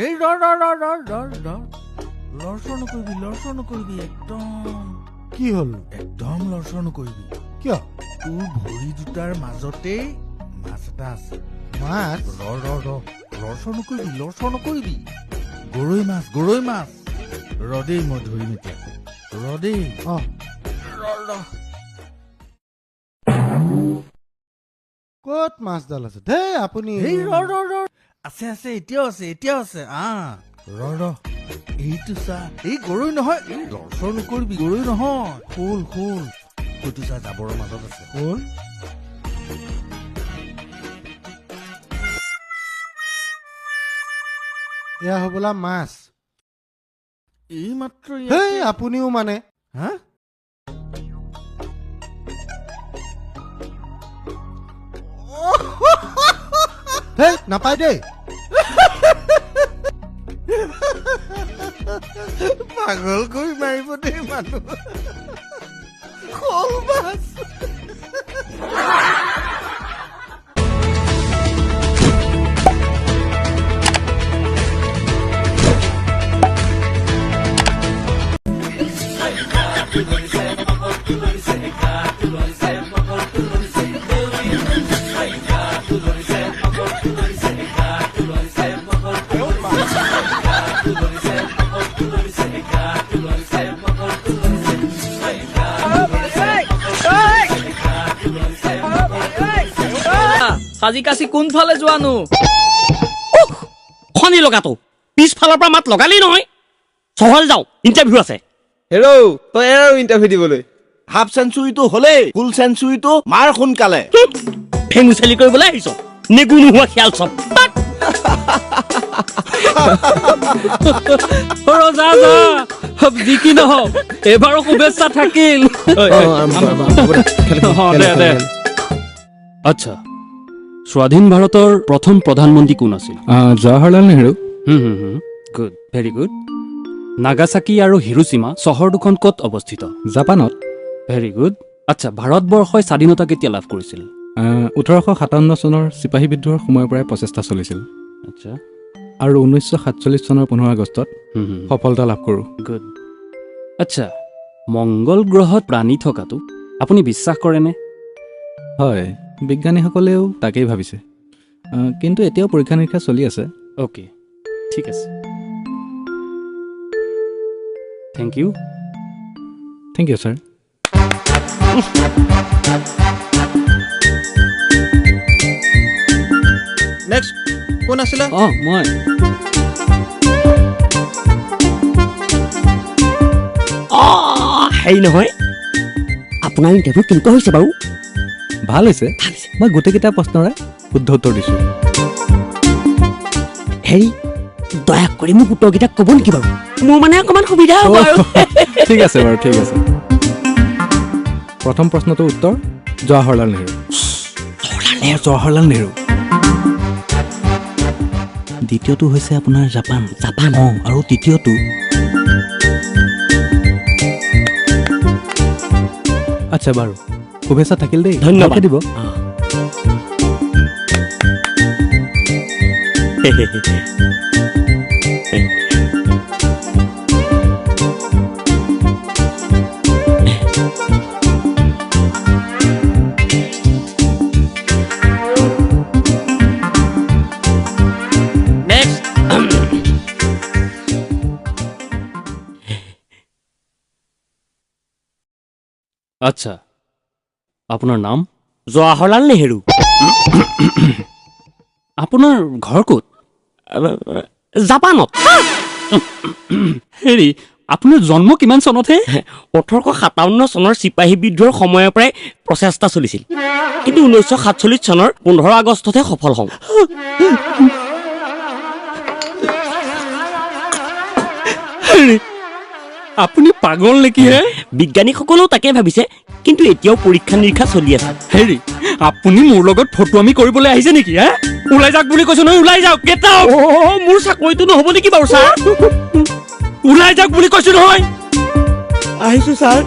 এই লৰচৰ নকৰিবি একদম। কি হ'ল? একদম লৰচৰ নকৰিবি। কিয়? তোৰ ভৰি দুটাৰ মাজতেই মাছ এটা আছে। মাছ? লৰচৰ নকৰিবি। গৰৈ মাছ। ৰদেই মই ধৰিম এতিয়া। ৰদেই। ক'ত মাছডাল আছে? ধেই আপুনি আছে এতিয়াও আছে। এইটো চা, এই গৰৈ নহয়। এই লৰচৰ নকৰিবি, গৰৈ নহয়। শোল এইটো চা, জাবৰৰ মাজত আছে। শোল? এয়া হ'বলা মাছ। এই মাত্ৰ হেই আপুনিও মানে হা? হেই নাপায় দেই। পাগল কৰি মাৰিব দেই মানুহ। শোল মাছ। সাজি কাচি কোনফালে যোৱানো? খনি লগাটো পিছফালৰ পৰা মাত লগালেই নহয়। চহৰলৈ যাওঁ, ইণ্টাৰভিউ আছে। হেৰৌ তই আৰু ইণ্টাৰভিউ দিবলৈ হাফ চেঞ্চুৰীটো হ'লেই, ফুল চেঞ্চুৰীটো মাৰ সোনকালে। ফেঙু চেলি কৰিবলৈ আহিছ নেগু নোহোৱা খেয়াল চব। যা যি কি নহওক এইবাৰো শুভেচ্ছা থাকিল। আচ্ছা, স্বাধীন ভাৰতৰ প্ৰথম প্ৰধানমন্ত্ৰী কোন আছিল? Jawaharlal Nehru. Good, very good. Nagasaki আৰু হিৰোচিমা চহৰ দুখন ক'ত অৱস্থিত? জাপানত। Very good. আচ্ছা, ভাৰতবৰ্ষই স্বাধীনতা কেতিয়া লাভ কৰিছিল? 1857 চনৰ চিপাহী বিদ্ৰোহৰ সময়ৰ পৰাই প্ৰচেষ্টা চলিছিল। আচ্ছা, আৰু 1947 চনৰ 15 আগষ্টত সফলতা লাভ কৰোঁ। গুড। আচ্ছা, মংগল গ্ৰহত প্ৰাণী থকাটো আপুনি বিশ্বাস কৰেনে? হয়, বিজ্ঞানীসকলেও তাকেই ভাবিছে, কিন্তু এতিয়াও পৰীক্ষা নিৰীক্ষা চলি আছে। অ'কে, ঠিক আছে। Thank U sir. নেক্সট কোন আছিলে? মই হেৰি নহয়, আপোনাৰ ইণ্টাৰভিউ কেনেকুৱা হৈছে বাৰু? ভাল হৈছে। মই গোটেইকেইটা প্ৰশ্নৰে শুদ্ধ উত্তৰ দিছোঁ। হেৰি দয়া কৰি মোক উত্তৰকেইটা ক'ব নেকি বাৰু? মোৰ মানে অকণমান সুবিধা হ'ব আৰু। ঠিক আছে বাৰু, ঠিক আছে। প্ৰথম প্ৰশ্নটোৰ উত্তৰ জৱাহৰলাল নেহৰু। জৱাহৰলাল নেহৰু। দ্বিতীয়টো হৈছে আপোনাৰ জাপান। আৰু তৃতীয়টো আচ্ছা বাৰু, শুভেচ্ছা থাকিল দেই। ধন্যবাদ দিব। আচ্ছা, আপোনাৰ নাম? জৱাহৰলাল নেহৰু। আপোনাৰ ঘৰ ক'ত? জাপানত। হেৰি, আপোনাৰ জন্ম কিমান চনতহে? 1857 চনৰ চিপাহী বিদ্ৰোহৰ সময়ৰ পৰাই প্ৰচেষ্টা চলিছিল, কিন্তু 1947 চনৰ 15 আগষ্টতহে সফল হওঁ। আপুনি পাগল নেকি হে? বিজ্ঞানীসকলেও তাকে ভাবিছে, কিন্তু এতিয়াও পৰীক্ষা নিৰীক্ষা চলি আছে। হেৰি, আপুনি মোৰ লগত ফটোৱামি কৰিবলৈ আহিছে নেকি? হে, ওলাই যাওক বুলি কৈছো নহয়, ওলাই যাওক। Get out. মোৰ চাকৰিটো নহ'ব নেকি বাৰু ছাৰ? ওলাই যাওক বুলি কৈছো নহয়। আহিছো ছাৰ।